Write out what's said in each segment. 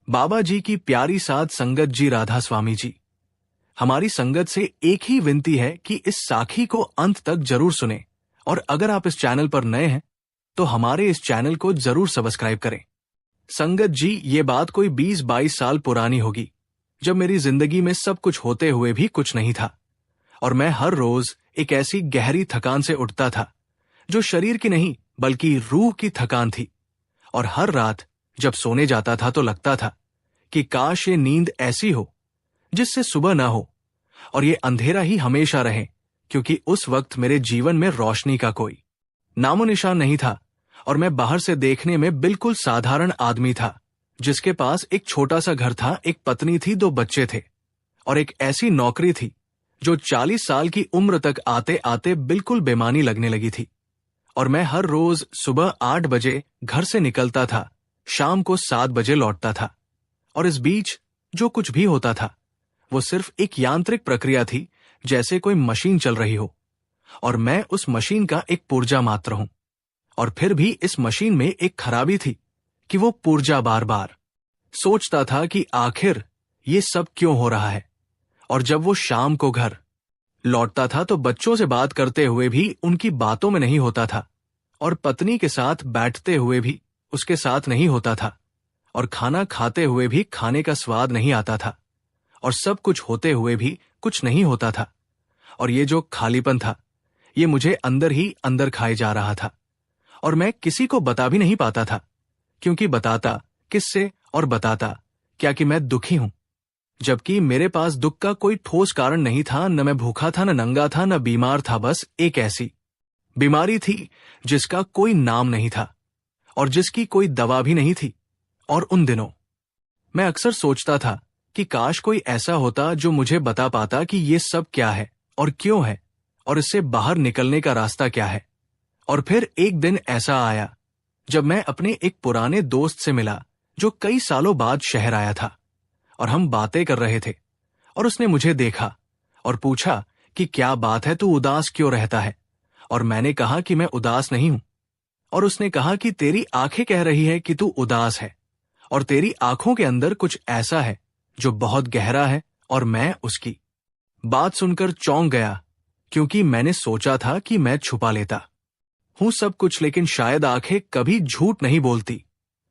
बाबा जी की प्यारी साध संगत जी, राधा स्वामी जी, हमारी संगत से एक ही विनती है कि इस साखी को अंत तक जरूर सुने। और अगर आप इस चैनल पर नए हैं तो हमारे इस चैनल को जरूर सब्सक्राइब करें। संगत जी, ये बात कोई 20-22 साल पुरानी होगी, जब मेरी जिंदगी में सब कुछ होते हुए भी कुछ नहीं था, और मैं हर रोज एक ऐसी गहरी थकान से उठता था जो शरीर की नहीं बल्कि रूह की थकान थी। और हर रात जब सोने जाता था तो लगता था कि काश ये नींद ऐसी हो जिससे सुबह ना हो और ये अंधेरा ही हमेशा रहे, क्योंकि उस वक्त मेरे जीवन में रोशनी का कोई नामो निशान नहीं था। और मैं बाहर से देखने में बिल्कुल साधारण आदमी था, जिसके पास एक छोटा सा घर था, एक पत्नी थी, 2 बच्चे थे और एक ऐसी नौकरी थी जो 40 साल की उम्र तक आते आते बिल्कुल बेमानी लगने लगी थी। और मैं हर रोज सुबह 8 बजे घर से निकलता था, शाम को 7 बजे लौटता था। और इस बीच जो कुछ भी होता था वो सिर्फ एक यांत्रिक प्रक्रिया थी, जैसे कोई मशीन चल रही हो और मैं उस मशीन का एक पुर्जा मात्र हूं। और फिर भी इस मशीन में एक खराबी थी कि वो पुर्जा बार बार सोचता था कि आखिर ये सब क्यों हो रहा है। और जब वो शाम को घर लौटता था तो बच्चों से बात करते हुए भी उनकी बातों में नहीं होता था, और पत्नी के साथ बैठते हुए भी उसके साथ नहीं होता था, और खाना खाते हुए भी खाने का स्वाद नहीं आता था, और सब कुछ होते हुए भी कुछ नहीं होता था। और ये जो खालीपन था ये मुझे अंदर ही अंदर खाए जा रहा था, और मैं किसी को बता भी नहीं पाता था, क्योंकि बताता किससे और बताता क्या कि मैं दुखी हूं, जबकि मेरे पास दुख का कोई ठोस कारण नहीं था। न मैं भूखा था, न नंगा था, न बीमार था, बस एक ऐसी बीमारी थी जिसका कोई नाम नहीं था और जिसकी कोई दवा भी नहीं थी। और उन दिनों मैं अक्सर सोचता था कि काश कोई ऐसा होता जो मुझे बता पाता कि ये सब क्या है और क्यों है और इससे बाहर निकलने का रास्ता क्या है। और फिर एक दिन ऐसा आया जब मैं अपने एक पुराने दोस्त से मिला जो कई सालों बाद शहर आया था, और हम बातें कर रहे थे। और उसने मुझे देखा और पूछा कि क्या बात है, तू उदास क्यों रहता है। और मैंने कहा कि मैं उदास नहीं हूं। और उसने कहा कि तेरी आंखें कह रही है कि तू उदास है, और तेरी आंखों के अंदर कुछ ऐसा है जो बहुत गहरा है। और मैं उसकी बात सुनकर चौंक गया, क्योंकि मैंने सोचा था कि मैं छुपा लेता हूं सब कुछ, लेकिन शायद आंखें कभी झूठ नहीं बोलती।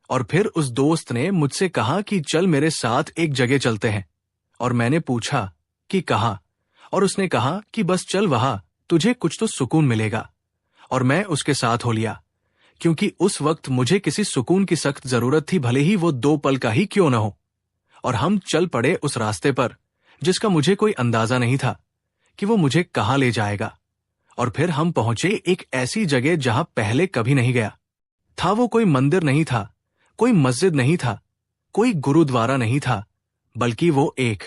और फिर उस दोस्त ने मुझसे कहा कि चल मेरे साथ एक जगह चलते हैं। और मैंने पूछा कि कहाँ, और उसने कहा कि बस चल वहां, तुझे कुछ तो सुकून मिलेगा। और मैं उसके साथ हो लिया, क्योंकि उस वक्त मुझे किसी सुकून की सख्त जरूरत थी, भले ही वो 2 पल का ही क्यों न हो। और हम चल पड़े उस रास्ते पर जिसका मुझे कोई अंदाजा नहीं था कि वो मुझे कहाँ ले जाएगा। और फिर हम पहुंचे एक ऐसी जगह जहां पहले कभी नहीं गया था। वो कोई मंदिर नहीं था, कोई मस्जिद नहीं था, कोई गुरुद्वारा नहीं था, बल्कि वो एक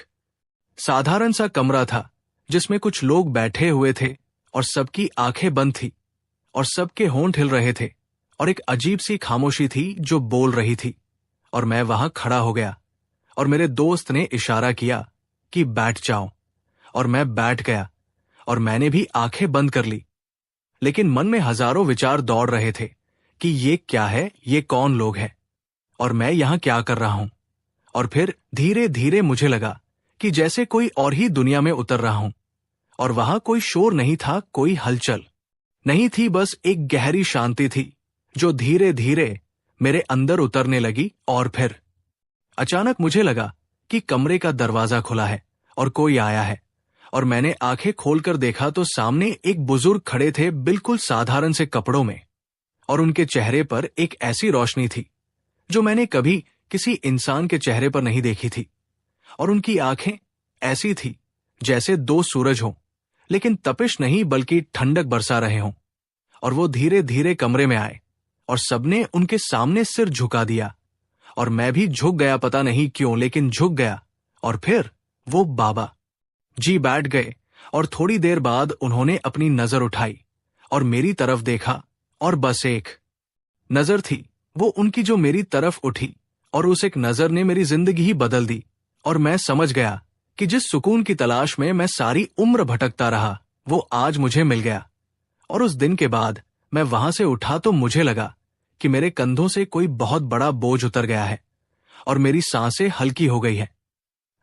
साधारण सा कमरा था जिसमें कुछ लोग बैठे हुए थे और सबकी आंखें बंद थी और सबके होंठ हिल रहे थे, और एक अजीब सी खामोशी थी जो बोल रही थी। और मैं वहां खड़ा हो गया और मेरे दोस्त ने इशारा किया कि बैठ जाओ, और मैं बैठ गया और मैंने भी आंखें बंद कर ली। लेकिन मन में हजारों विचार दौड़ रहे थे कि ये क्या है, ये कौन लोग हैं और मैं यहां क्या कर रहा हूं। और फिर धीरे धीरे मुझे लगा कि जैसे कोई और ही दुनिया में उतर रहा हूं, और वहां कोई शोर नहीं था, कोई हलचल नहीं थी, बस एक गहरी शांति थी जो धीरे धीरे मेरे अंदर उतरने लगी। और फिर अचानक मुझे लगा कि कमरे का दरवाजा खुला है और कोई आया है, और मैंने आंखें खोलकर देखा तो सामने एक बुजुर्ग खड़े थे, बिल्कुल साधारण से कपड़ों में, और उनके चेहरे पर एक ऐसी रोशनी थी जो मैंने कभी किसी इंसान के चेहरे पर नहीं देखी थी। और उनकी आंखें ऐसी थी जैसे 2 सूरज हों, लेकिन तपिश नहीं बल्कि ठंडक बरसा रहे हों। और वो धीरे धीरे कमरे में आए और सबने उनके सामने सिर झुका दिया, और मैं भी झुक गया, पता नहीं क्यों, लेकिन झुक गया। और फिर वो बाबा जी बैठ गए, और थोड़ी देर बाद उन्होंने अपनी नजर उठाई और मेरी तरफ देखा, और बस एक नजर थी वो उनकी जो मेरी तरफ उठी, और उस एक नजर ने मेरी जिंदगी ही बदल दी। और मैं समझ गया कि जिस सुकून की तलाश में मैं सारी उम्र भटकता रहा वो आज मुझे मिल गया। और उस दिन के बाद मैं वहां से उठा तो मुझे लगा कि मेरे कंधों से कोई बहुत बड़ा बोझ उतर गया है, और मेरी सांसें हल्की हो गई है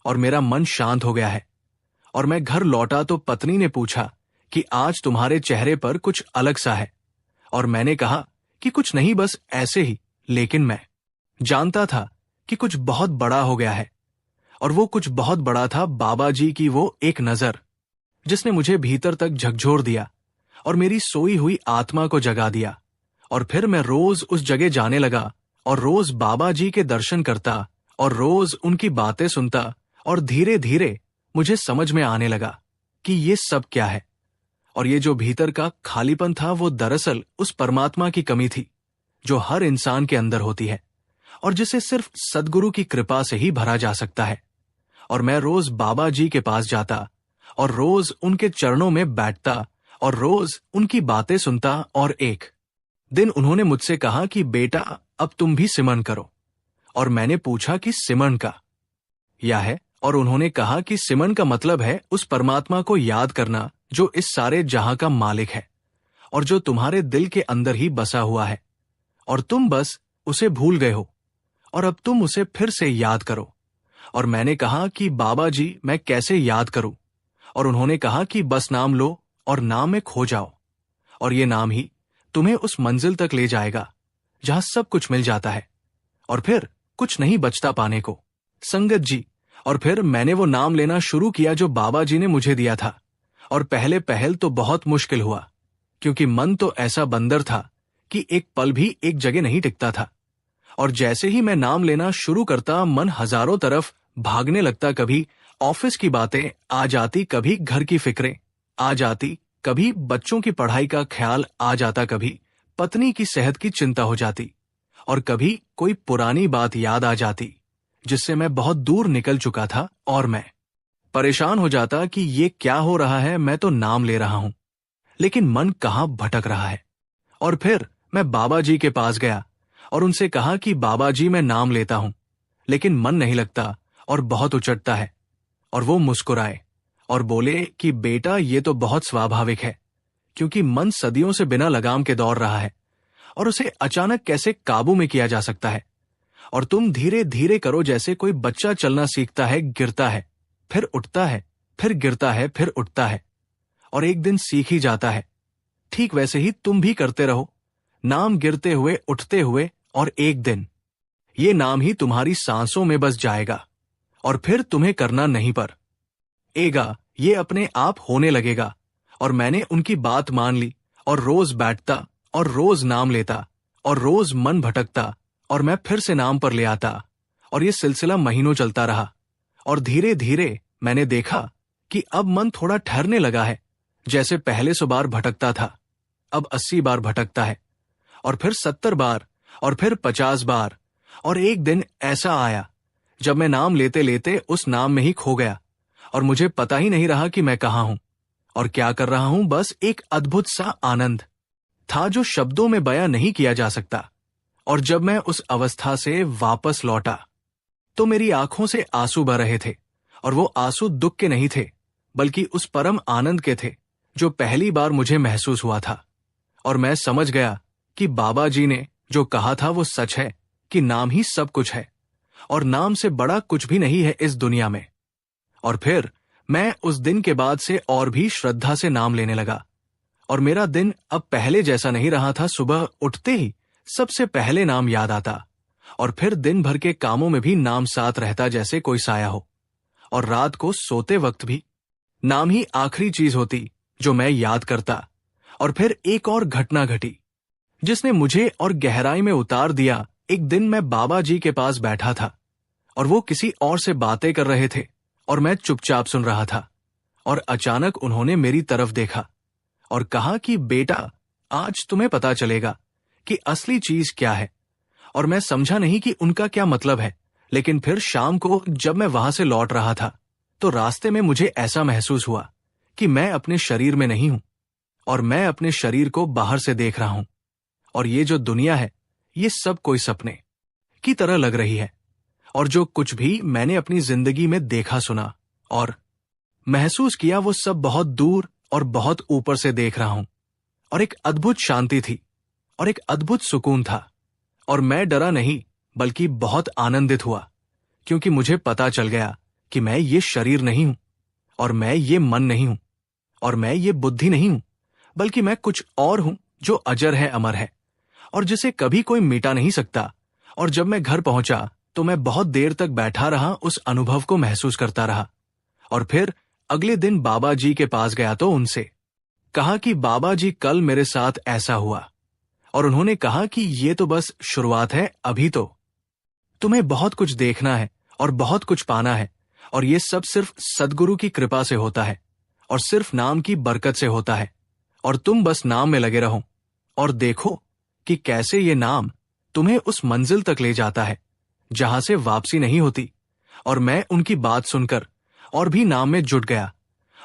और मेरा मन शांत हो गया है। और मैं घर लौटा तो पत्नी ने पूछा कि आज तुम्हारे चेहरे पर कुछ अलग सा है। और मैंने कहा कि कुछ नहीं, बस ऐसे ही। लेकिन मैं जानता था कि कुछ बहुत बड़ा हो गया है। और वो कुछ बहुत बड़ा था बाबा जी की वो एक नजर, जिसने मुझे भीतर तक झकझोर दिया और मेरी सोई हुई आत्मा को जगा दिया। और फिर मैं रोज उस जगह जाने लगा और रोज बाबा जी के दर्शन करता और रोज उनकी बातें सुनता। और धीरे धीरे मुझे समझ में आने लगा कि ये सब क्या है। और ये जो भीतर का खालीपन था वो दरअसल उस परमात्मा की कमी थी जो हर इंसान के अंदर होती है और जिसे सिर्फ सद्गुरु की कृपा से ही भरा जा सकता है। और मैं रोज बाबा जी के पास जाता और रोज उनके चरणों में बैठता और रोज उनकी बातें सुनता। और एक दिन उन्होंने मुझसे कहा कि बेटा, अब तुम भी सिमरन करो। और मैंने पूछा कि सिमरन का क्या है? और उन्होंने कहा कि सिमरन का मतलब है उस परमात्मा को याद करना जो इस सारे जहां का मालिक है और जो तुम्हारे दिल के अंदर ही बसा हुआ है और तुम बस उसे भूल गए हो और अब तुम उसे फिर से याद करो। और मैंने कहा कि बाबा जी, मैं कैसे याद करूं? और उन्होंने कहा कि बस नाम लो और नाम में खो जाओ और ये नाम ही तुम्हें उस मंजिल तक ले जाएगा जहां सब कुछ मिल जाता है और फिर कुछ नहीं बचता पाने को। संगत जी, और फिर मैंने वो नाम लेना शुरू किया जो बाबा जी ने मुझे दिया था। और पहले पहल तो बहुत मुश्किल हुआ, क्योंकि मन तो ऐसा बंदर था कि एक पल भी एक जगह नहीं टिकता था। और जैसे ही मैं नाम लेना शुरू करता, मन हजारों तरफ भागने लगता। कभी ऑफिस की बातें आ जाती, कभी घर की फिक्रें आ जाती, कभी बच्चों की पढ़ाई का ख्याल आ जाता, कभी पत्नी की सेहत की चिंता हो जाती और कभी कोई पुरानी बात याद आ जाती जिससे मैं बहुत दूर निकल चुका था। और मैं परेशान हो जाता कि ये क्या हो रहा है, मैं तो नाम ले रहा हूं लेकिन मन कहाँ भटक रहा है। और फिर मैं बाबा जी के पास गया और उनसे कहा कि बाबा जी, मैं नाम लेता हूं लेकिन मन नहीं लगता और बहुत उचटता है। और वो मुस्कुराए और बोले कि बेटा, ये तो बहुत स्वाभाविक है, क्योंकि मन सदियों से बिना लगाम के दौड़ रहा है और उसे अचानक कैसे काबू में किया जा सकता है। और तुम धीरे धीरे करो, जैसे कोई बच्चा चलना सीखता है, गिरता है, फिर उठता है, फिर गिरता है, फिर उठता है और एक दिन सीख ही जाता है। ठीक वैसे ही तुम भी करते रहो, नाम गिरते हुए, उठते हुए, और एक दिन ये नाम ही तुम्हारी सांसों में बस जाएगा और फिर तुम्हें करना नहीं पड़ेगा, ये अपने आप होने लगेगा। और मैंने उनकी बात मान ली और रोज बैठता और रोज नाम लेता और रोज मन भटकता और मैं फिर से नाम पर ले आता। और ये सिलसिला महीनों चलता रहा और धीरे धीरे मैंने देखा कि अब मन थोड़ा ठहरने लगा है। जैसे पहले 100 बार भटकता था, अब 80 बार भटकता है और फिर 70 बार और फिर 50 बार। और एक दिन ऐसा आया जब मैं नाम लेते लेते उस नाम में ही खो गया और मुझे पता ही नहीं रहा कि मैं कहाँ हूं और क्या कर रहा हूं। बस एक अद्भुत सा आनंद था जो शब्दों में बयां नहीं किया जा सकता। और जब मैं उस अवस्था से वापस लौटा तो मेरी आंखों से आंसू बह रहे थे और वो आंसू दुख के नहीं थे, बल्कि उस परम आनंद के थे जो पहली बार मुझे महसूस हुआ था। और मैं समझ गया कि बाबा जी ने जो कहा था वो सच है, कि नाम ही सब कुछ है और नाम से बड़ा कुछ भी नहीं है इस दुनिया में। और फिर मैं उस दिन के बाद से और भी श्रद्धा से नाम लेने लगा और मेरा दिन अब पहले जैसा नहीं रहा था। सुबह उठते ही सबसे पहले नाम याद आता और फिर दिन भर के कामों में भी नाम साथ रहता, जैसे कोई साया हो। और रात को सोते वक्त भी नाम ही आखिरी चीज होती जो मैं याद करता। और फिर एक और घटना घटी जिसने मुझे और गहराई में उतार दिया। एक दिन मैं बाबा जी के पास बैठा था और वो किसी और से बातें कर रहे थे और मैं चुपचाप सुन रहा था। और अचानक उन्होंने मेरी तरफ देखा और कहा कि बेटा, आज तुम्हें पता चलेगा कि असली चीज क्या है। और मैं समझा नहीं कि उनका क्या मतलब है। लेकिन फिर शाम को जब मैं वहां से लौट रहा था तो रास्ते में मुझे ऐसा महसूस हुआ कि मैं अपने शरीर में नहीं हूं और मैं अपने शरीर को बाहर से देख रहा हूं और ये जो दुनिया है ये सब कोई सपने की तरह लग रही है। और जो कुछ भी मैंने अपनी जिंदगी में देखा, सुना और महसूस किया, वो सब बहुत दूर और बहुत ऊपर से देख रहा हूं। और एक अद्भुत शांति थी और एक अद्भुत सुकून था और मैं डरा नहीं बल्कि बहुत आनंदित हुआ क्योंकि मुझे पता चल गया कि मैं ये शरीर नहीं हूं, और मैं ये मन नहीं हूं, और मैं ये बुद्धि नहीं हूं, बल्कि मैं कुछ और हूं जो अजर है, अमर है, और जिसे कभी कोई मिटा नहीं सकता। और जब मैं घर पहुंचा तो मैं बहुत देर तक बैठा रहा, उस अनुभव को महसूस करता रहा। और फिर अगले दिन बाबा जी के पास गया तो उनसे कहा कि बाबा जी, कल मेरे साथ ऐसा हुआ। और उन्होंने कहा कि ये तो बस शुरुआत है, अभी तो तुम्हें बहुत कुछ देखना है और बहुत कुछ पाना है, और ये सब सिर्फ सद्गुरु की कृपा से होता है, और सिर्फ नाम की बरकत से होता है। और तुम बस नाम में लगे रहो और देखो कि कैसे ये नाम तुम्हें उस मंजिल तक ले जाता है जहां से वापसी नहीं होती। और मैं उनकी बात सुनकर और भी नाम में जुट गया,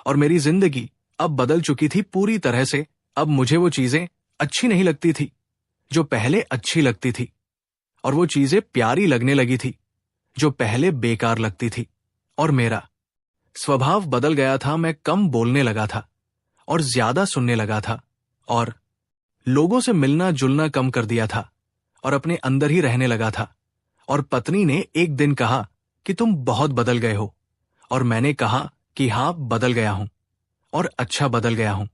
और मेरी जिंदगी अब बदल चुकी थी पूरी तरह से। अब मुझे वो चीजें अच्छी नहीं लगती थी जो पहले अच्छी लगती थी, और वो चीजें प्यारी लगने लगी थी जो पहले बेकार लगती थी। और मेरा स्वभाव बदल गया था। मैं कम बोलने लगा था और ज्यादा सुनने लगा था, और लोगों से मिलना जुलना कम कर दिया था, और अपने अंदर ही रहने लगा था। और पत्नी ने एक दिन कहा कि तुम बहुत बदल गए हो, और मैंने कहा कि हाँ, बदल गया हूं, और अच्छा बदल गया हूं,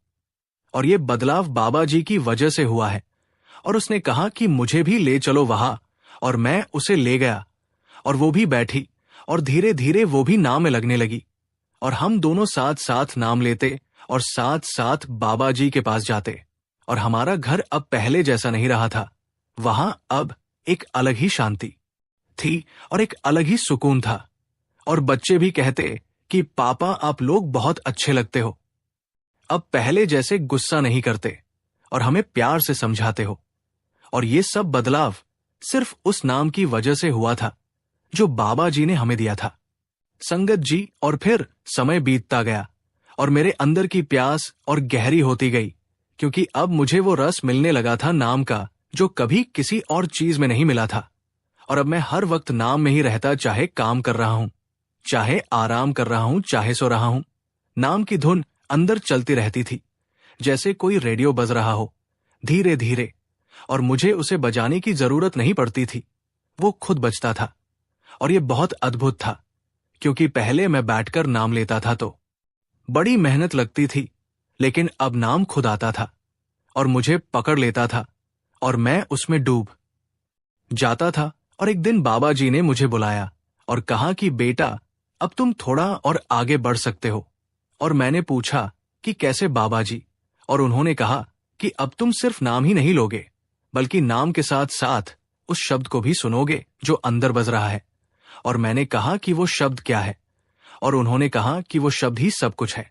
और ये बदलाव बाबा जी की वजह से हुआ है। और उसने कहा कि मुझे भी ले चलो वहां, और मैं उसे ले गया, और वो भी बैठी, और धीरे धीरे वो भी नाम में लगने लगी, और हम दोनों साथ साथ नाम लेते और साथ साथ बाबा जी के पास जाते। और हमारा घर अब पहले जैसा नहीं रहा था। वहां अब एक अलग ही शांति थी और एक अलग ही सुकून था। और बच्चे भी कहते कि पापा, आप लोग बहुत अच्छे लगते हो। अब पहले जैसे गुस्सा नहीं करते और हमें प्यार से समझाते हो। और ये सब बदलाव सिर्फ उस नाम की वजह से हुआ था जो बाबा जी ने हमें दिया था, संगत जी। और फिर समय बीतता गया और मेरे अंदर की प्यास और गहरी होती गई, क्योंकि अब मुझे वो रस मिलने लगा था नाम का, जो कभी किसी और चीज में नहीं मिला था। और अब मैं हर वक्त नाम में ही रहता, चाहे काम कर रहा हूं, चाहे आराम कर रहा हूं, चाहे सो रहा हूं। नाम की धुन अंदर चलती रहती थी, जैसे कोई रेडियो बज रहा हो, धीरे धीरे, और मुझे उसे बजाने की जरूरत नहीं पड़ती थी, वो खुद बजता था। और ये बहुत अद्भुत था, क्योंकि पहले मैं बैठकर नाम लेता था तो बड़ी मेहनत लगती थी, लेकिन अब नाम खुद आता था और मुझे पकड़ लेता था, और मैं उसमें डूब जाता था। और एक दिन बाबा जी ने मुझे बुलाया और कहा कि बेटा, अब तुम थोड़ा और आगे बढ़ सकते हो। और मैंने पूछा कि कैसे बाबा जी? और उन्होंने कहा कि अब तुम सिर्फ नाम ही नहीं लोगे, बल्कि नाम के साथ साथ उस शब्द को भी सुनोगे जो अंदर बज रहा है। और मैंने कहा कि वो शब्द क्या है? और उन्होंने कहा कि वो शब्द ही सब कुछ है,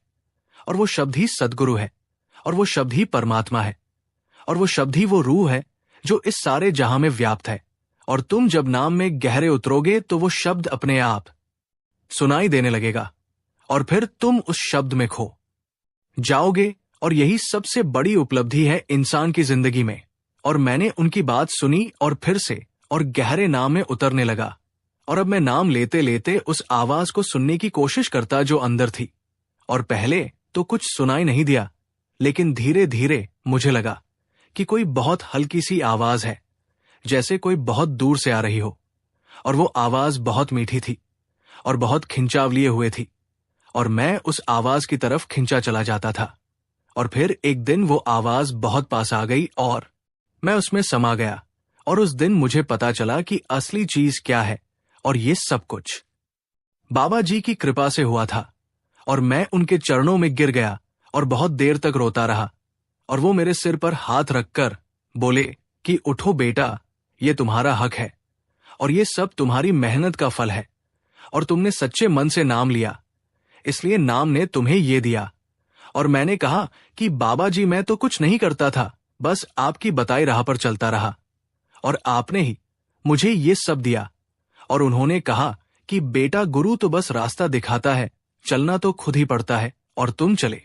और वो शब्द ही सद्गुरु है, और वो शब्द ही परमात्मा है, और वो शब्द ही वो रूह है जो इस सारे जहां में व्याप्त है। और तुम जब नाम में गहरे उतरोगे तो वो शब्द अपने आप सुनाई देने लगेगा, और फिर तुम उस शब्द में खो जाओगे। और यही सबसे बड़ी उपलब्धि है इंसान की जिंदगी में। और मैंने उनकी बात सुनी और फिर से और गहरे नाम में उतरने लगा। और अब मैं नाम लेते लेते उस आवाज को सुनने की कोशिश करता जो अंदर थी। और पहले तो कुछ सुनाई नहीं दिया, लेकिन धीरे धीरे मुझे लगा कि कोई बहुत हल्की सी आवाज है, जैसे कोई बहुत दूर से आ रही हो। और वो आवाज बहुत मीठी थी और बहुत खिंचाव लिए हुए थी, और मैं उस आवाज की तरफ खिंचा चला जाता था। और फिर एक दिन वो आवाज बहुत पास आ गई और मैं उसमें समा गया। और उस दिन मुझे पता चला कि असली चीज क्या है, और ये सब कुछ बाबा जी की कृपा से हुआ था। और मैं उनके चरणों में गिर गया और बहुत देर तक रोता रहा। और वो मेरे सिर पर हाथ रखकर बोले कि उठो बेटा, ये तुम्हारा हक है, और ये सब तुम्हारी मेहनत का फल है, और तुमने सच्चे मन से नाम लिया, इसलिए नाम ने तुम्हें ये दिया। और मैंने कहा कि बाबा जी, मैं तो कुछ नहीं करता था, बस आपकी बताई राह पर चलता रहा, और आपने ही मुझे ये सब दिया। और उन्होंने कहा कि बेटा, गुरु तो बस रास्ता दिखाता है, चलना तो खुद ही पड़ता है, और तुम चले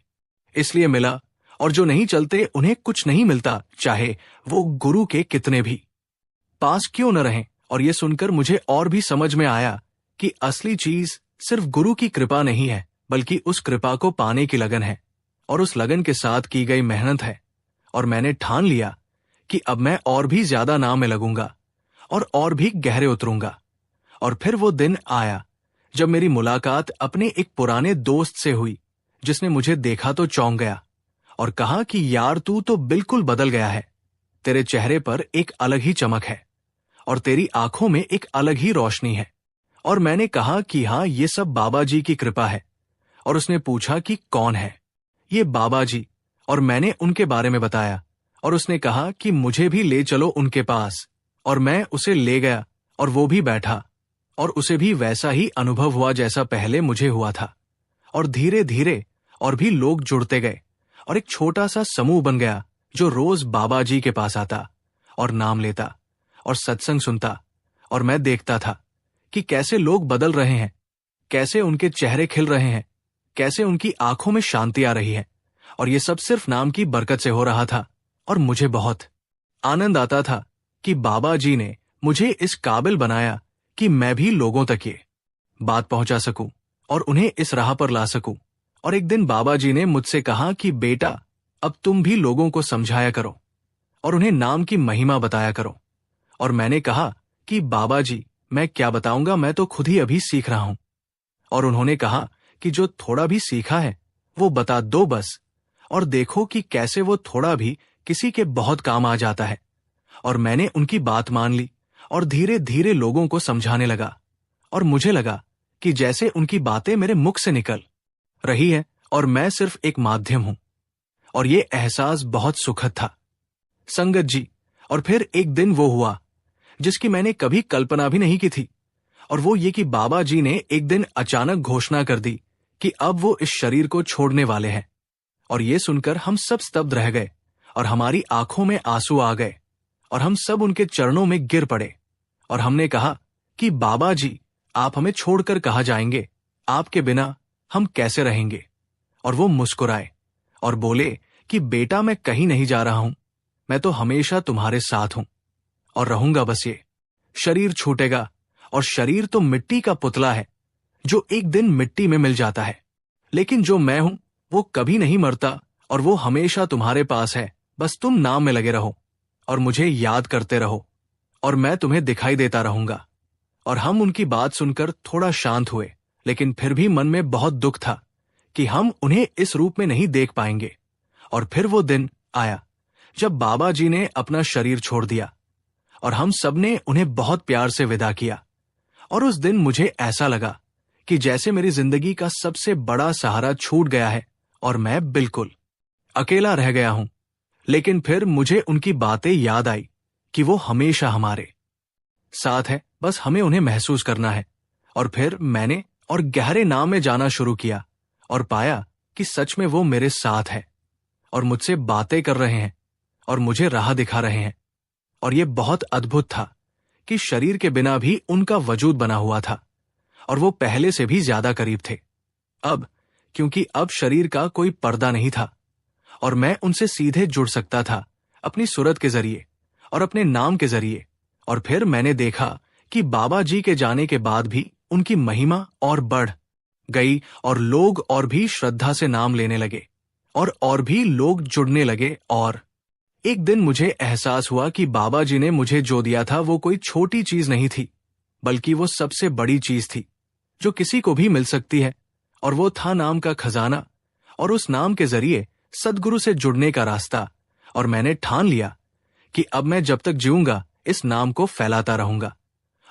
इसलिए मिला, और जो नहीं चलते उन्हें कुछ नहीं मिलता, चाहे वो गुरु के कितने भी पास क्यों न रहें। और ये सुनकर मुझे और भी समझ में आया कि असली चीज सिर्फ गुरु की कृपा नहीं है, बल्कि उस कृपा को पाने की लगन है, और उस लगन के साथ की गई मेहनत है। और मैंने ठान लिया कि अब मैं और भी ज्यादा नाम में लगूंगा और भी गहरे उतरूंगा। और फिर वो दिन आया जब मेरी मुलाकात अपने एक पुराने दोस्त से हुई, जिसने मुझे देखा तो चौंक गया और कहा कि यार तू तो बिल्कुल बदल गया है। तेरे चेहरे पर एक अलग ही चमक है और तेरी आंखों में एक अलग ही रोशनी है। और मैंने कहा कि हाँ, ये सब बाबा जी की कृपा है। और उसने पूछा कि कौन है ये बाबा जी, और मैंने उनके बारे में बताया। और उसने कहा कि मुझे भी ले चलो उनके पास। और मैं उसे ले गया और वो भी बैठा और उसे भी वैसा ही अनुभव हुआ जैसा पहले मुझे हुआ था। और धीरे धीरे और भी लोग जुड़ते गए और एक छोटा सा समूह बन गया जो रोज बाबा जी के पास आता और नाम लेता और सत्संग सुनता। और मैं देखता था कि कैसे लोग बदल रहे हैं, कैसे उनके चेहरे खिल रहे हैं, कैसे उनकी आंखों में शांति आ रही है। और ये सब सिर्फ नाम की बरकत से हो रहा था। और मुझे बहुत आनंद आता था कि बाबा जी ने मुझे इस काबिल बनाया कि मैं भी लोगों तक ये बात पहुंचा सकूं और उन्हें इस राह पर ला सकूं। और एक दिन बाबा जी ने मुझसे कहा कि बेटा, अब तुम भी लोगों को समझाया करो और उन्हें नाम की महिमा बताया करो। और मैंने कहा कि बाबा जी, मैं क्या बताऊंगा, मैं तो खुद ही अभी सीख रहा हूं। और उन्होंने कहा कि जो थोड़ा भी सीखा है वो बता दो बस, और देखो कि कैसे वो थोड़ा भी किसी के बहुत काम आ जाता है। और मैंने उनकी बात मान ली और धीरे धीरे लोगों को समझाने लगा। और मुझे लगा कि जैसे उनकी बातें मेरे मुख से निकल रही है और मैं सिर्फ एक माध्यम हूं। और ये एहसास बहुत सुखद था संगत जी। और फिर एक दिन वो हुआ जिसकी मैंने कभी कल्पना भी नहीं की थी। और वो ये कि बाबा जी ने एक दिन अचानक घोषणा कर दी कि अब वो इस शरीर को छोड़ने वाले हैं। और ये सुनकर हम सब स्तब्ध रह गए और हमारी आंखों में आंसू आ गए और हम सब उनके चरणों में गिर पड़े। और हमने कहा कि बाबा जी, आप हमें छोड़कर कहाँ जाएंगे, आपके बिना हम कैसे रहेंगे। और वो मुस्कुराए और बोले कि बेटा, मैं कहीं नहीं जा रहा हूं, मैं तो हमेशा तुम्हारे साथ हूं और रहूंगा। बस ये शरीर छूटेगा, और शरीर तो मिट्टी का पुतला है जो एक दिन मिट्टी में मिल जाता है, लेकिन जो मैं हूं वो कभी नहीं मरता और वो हमेशा तुम्हारे पास है। बस तुम नाम में लगे रहो और मुझे याद करते रहो और मैं तुम्हें दिखाई देता रहूंगा। और हम उनकी बात सुनकर थोड़ा शांत हुए, लेकिन फिर भी मन में बहुत दुख था कि हम उन्हें इस रूप में नहीं देख पाएंगे। और फिर वो दिन आया जब बाबा जी ने अपना शरीर छोड़ दिया और हम सब ने उन्हें बहुत प्यार से विदा किया। और उस दिन मुझे ऐसा लगा कि जैसे मेरी जिंदगी का सबसे बड़ा सहारा छूट गया है और मैं बिल्कुल अकेला रह गया हूं। लेकिन फिर मुझे उनकी बातें याद आई कि वो हमेशा हमारे साथ है, बस हमें उन्हें महसूस करना है। और फिर मैंने और गहरे नाम में जाना शुरू किया और पाया कि सच में वो मेरे साथ है और मुझसे बातें कर रहे हैं और मुझे राह दिखा रहे हैं। और ये बहुत अद्भुत था कि शरीर के बिना भी उनका वजूद बना हुआ था और वो पहले से भी ज्यादा करीब थे। अब क्योंकि अब शरीर का कोई पर्दा नहीं था और मैं उनसे सीधे जुड़ सकता था अपनी सूरत के जरिए और अपने नाम के जरिए। और फिर मैंने देखा कि बाबा जी के जाने के बाद भी उनकी महिमा और बढ़ गई और लोग और भी श्रद्धा से नाम लेने लगे और भी लोग जुड़ने लगे। और एक दिन मुझे एहसास हुआ कि बाबा जी ने मुझे जो दिया था वो कोई छोटी चीज नहीं थी, बल्कि वो सबसे बड़ी चीज थी जो किसी को भी मिल सकती है। और वो था नाम का खजाना और उस नाम के जरिए सद्गुरु से जुड़ने का रास्ता। और मैंने ठान लिया कि अब मैं जब तक जीऊंगा इस नाम को फैलाता रहूंगा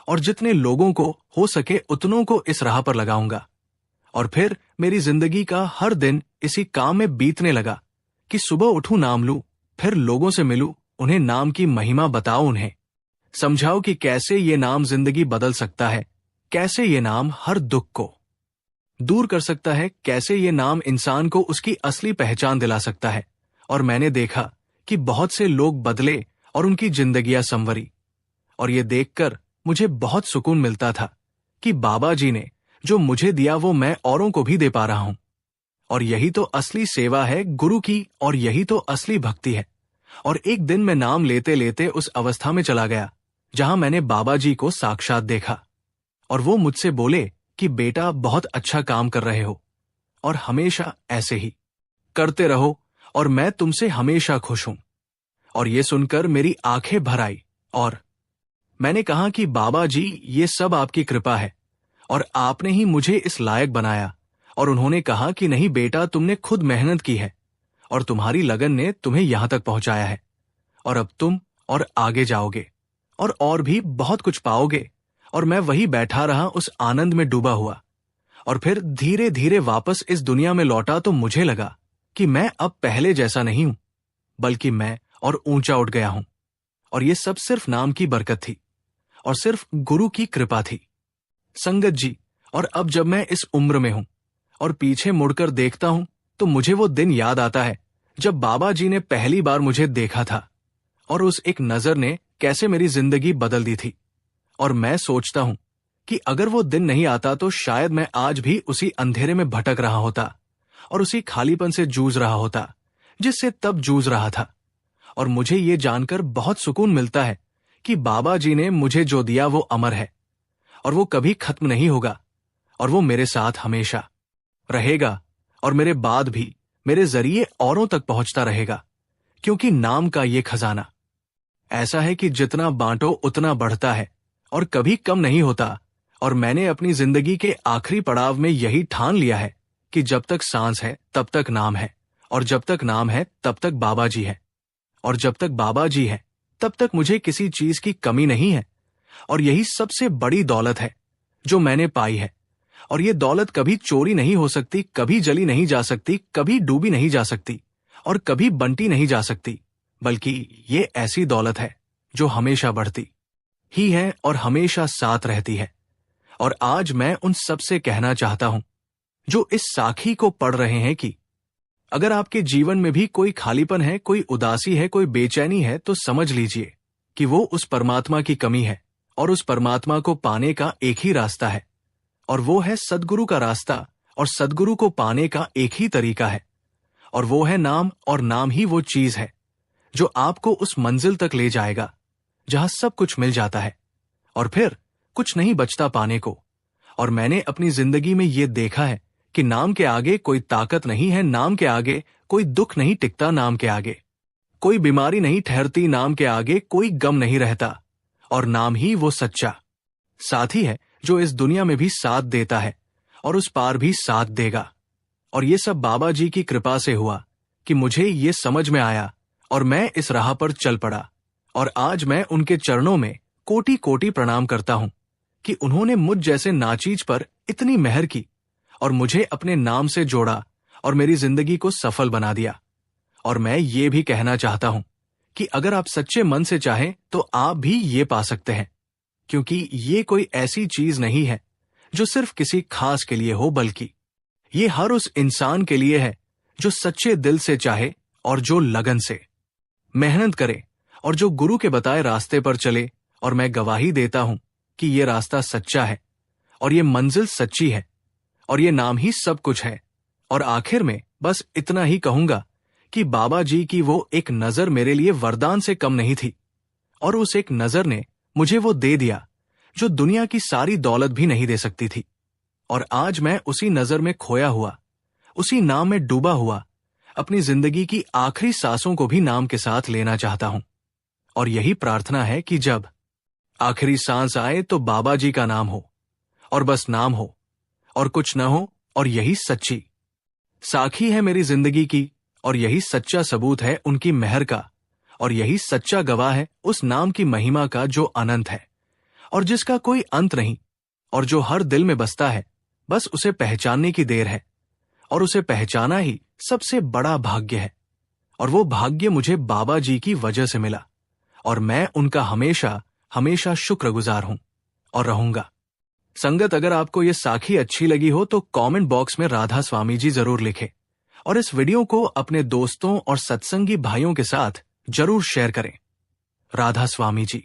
और जितने लोगों को हो सके उतनों को इस राह पर लगाऊंगा। और फिर मेरी जिंदगी का हर दिन इसी काम में बीतने लगा कि सुबह उठूं, नाम लूं, फिर लोगों से मिलूं, उन्हें नाम की महिमा बताओ, उन्हें समझाओ कि कैसे ये नाम जिंदगी बदल सकता है, कैसे ये नाम हर दुख को दूर कर सकता है, कैसे ये नाम इंसान को उसकी असली पहचान दिला सकता है। और मैंने देखा कि बहुत से लोग बदले और उनकी जिंदगियां संवरी। और ये देखकर मुझे बहुत सुकून मिलता था कि बाबा जी ने जो मुझे दिया वो मैं औरों को भी दे पा रहा हूं। और यही तो असली सेवा है गुरु की, और यही तो असली भक्ति है। और एक दिन मैं नाम लेते लेते उस अवस्था में चला गया जहां मैंने बाबा जी को साक्षात देखा। और वो मुझसे बोले कि बेटा, बहुत अच्छा काम कर रहे हो और हमेशा ऐसे ही करते रहो और मैं तुमसे हमेशा खुश हूं। और ये सुनकर मेरी आंखें भर आई और मैंने कहा कि बाबा जी, ये सब आपकी कृपा है और आपने ही मुझे इस लायक बनाया। और उन्होंने कहा कि नहीं बेटा, तुमने खुद मेहनत की है और तुम्हारी लगन ने तुम्हें यहां तक पहुंचाया है, और अब तुम और आगे जाओगे और भी बहुत कुछ पाओगे। और मैं वही बैठा रहा उस आनंद में डूबा हुआ, और फिर धीरे धीरे वापस इस दुनिया में लौटा तो मुझे लगा कि मैं अब पहले जैसा नहीं हूं, बल्कि मैं और ऊंचा उठ गया हूं। और ये सब सिर्फ नाम की बरकत थी और सिर्फ गुरु की कृपा थी। संगत जी, और अब जब मैं इस उम्र में हूं और पीछे मुड़कर देखता हूं तो मुझे वो दिन याद आता है जब बाबा जी ने पहली बार मुझे देखा था, और उस एक नजर ने कैसे मेरी जिंदगी बदल दी थी। और मैं सोचता हूं कि अगर वो दिन नहीं आता तो शायद मैं आज भी उसी अंधेरे में भटक रहा होता और उसी खालीपन से जूझ रहा होता जिससे तब जूझ रहा था। और मुझे ये जानकर बहुत सुकून मिलता है कि बाबा जी ने मुझे जो दिया वो अमर है और वो कभी खत्म नहीं होगा, और वो मेरे साथ हमेशा रहेगा और मेरे बाद भी मेरे जरिए औरों तक पहुंचता रहेगा। क्योंकि नाम का ये खजाना ऐसा है कि जितना बांटो उतना बढ़ता है और कभी कम नहीं होता। और मैंने अपनी जिंदगी के आखिरी पड़ाव में यही ठान लिया है कि जब तक सांस है तब तक नाम है, और जब तक नाम है तब तक बाबा जी है, और जब तक बाबा जी है तब तक मुझे किसी चीज की कमी नहीं है। और यही सबसे बड़ी दौलत है जो मैंने पाई है। और ये दौलत कभी चोरी नहीं हो सकती, कभी जली नहीं जा सकती, कभी डूबी नहीं जा सकती और कभी बंटी नहीं जा सकती, बल्कि ये ऐसी दौलत है जो हमेशा बढ़ती ही है और हमेशा साथ रहती है। और आज मैं उन सबसे कहना चाहता हूं जो इस साखी को पढ़ रहे हैं कि अगर आपके जीवन में भी कोई खालीपन है, कोई उदासी है, कोई बेचैनी है, तो समझ लीजिए कि वो उस परमात्मा की कमी है। और उस परमात्मा को पाने का एक ही रास्ता है, और वो है सद्गुरु का रास्ता। और सद्गुरु को पाने का एक ही तरीका है, और वो है नाम। और नाम ही वो चीज है जो आपको उस मंजिल तक ले जाएगा जहां सब कुछ मिल जाता है और फिर कुछ नहीं बचता पाने को। और मैंने अपनी जिंदगी में ये देखा है कि नाम के आगे कोई ताकत नहीं है, नाम के आगे कोई दुख नहीं टिकता, नाम के आगे कोई बीमारी नहीं ठहरती, नाम के आगे कोई गम नहीं रहता। और नाम ही वो सच्चा साथी है जो इस दुनिया में भी साथ देता है और उस पार भी साथ देगा। और ये सब बाबा जी की कृपा से हुआ कि मुझे ये समझ में आया और मैं इस राह पर चल पड़ा। और आज मैं उनके चरणों में कोटि कोटि प्रणाम करता हूं कि उन्होंने मुझ जैसे नाचीज पर इतनी मेहर की और मुझे अपने नाम से जोड़ा और मेरी जिंदगी को सफल बना दिया। और मैं ये भी कहना चाहता हूं कि अगर आप सच्चे मन से चाहें तो आप भी ये पा सकते हैं, क्योंकि ये कोई ऐसी चीज नहीं है जो सिर्फ किसी खास के लिए हो, बल्कि ये हर उस इंसान के लिए है जो सच्चे दिल से चाहे और जो लगन से मेहनत करे और जो गुरु के बताए रास्ते पर चले। और मैं गवाही देता हूं कि ये रास्ता सच्चा है और ये मंजिल सच्ची है और ये नाम ही सब कुछ है। और आखिर में बस इतना ही कहूंगा कि बाबा जी की वो एक नजर मेरे लिए वरदान से कम नहीं थी, और उस एक नजर ने मुझे वो दे दिया जो दुनिया की सारी दौलत भी नहीं दे सकती थी। और आज मैं उसी नजर में खोया हुआ, उसी नाम में डूबा हुआ, अपनी जिंदगी की आखिरी सांसों को भी नाम के साथ लेना चाहता हूं। और यही प्रार्थना है कि जब आखिरी सांस आए तो बाबा जी का नाम हो, और बस नाम हो और कुछ न हो। और यही सच्ची साखी है मेरी जिंदगी की, और यही सच्चा सबूत है उनकी मेहर का, और यही सच्चा गवाह है उस नाम की महिमा का जो अनंत है और जिसका कोई अंत नहीं, और जो हर दिल में बसता है। बस उसे पहचानने की देर है, और उसे पहचाना ही सबसे बड़ा भाग्य है। और वो भाग्य मुझे बाबा जी की वजह से मिला, और मैं उनका हमेशा हमेशा शुक्रगुजार हूं और रहूंगा। संगत, अगर आपको ये साखी अच्छी लगी हो तो कमेंट बॉक्स में राधा स्वामी जी जरूर लिखें, और इस वीडियो को अपने दोस्तों और सत्संगी भाइयों के साथ जरूर शेयर करें। राधा स्वामी जी।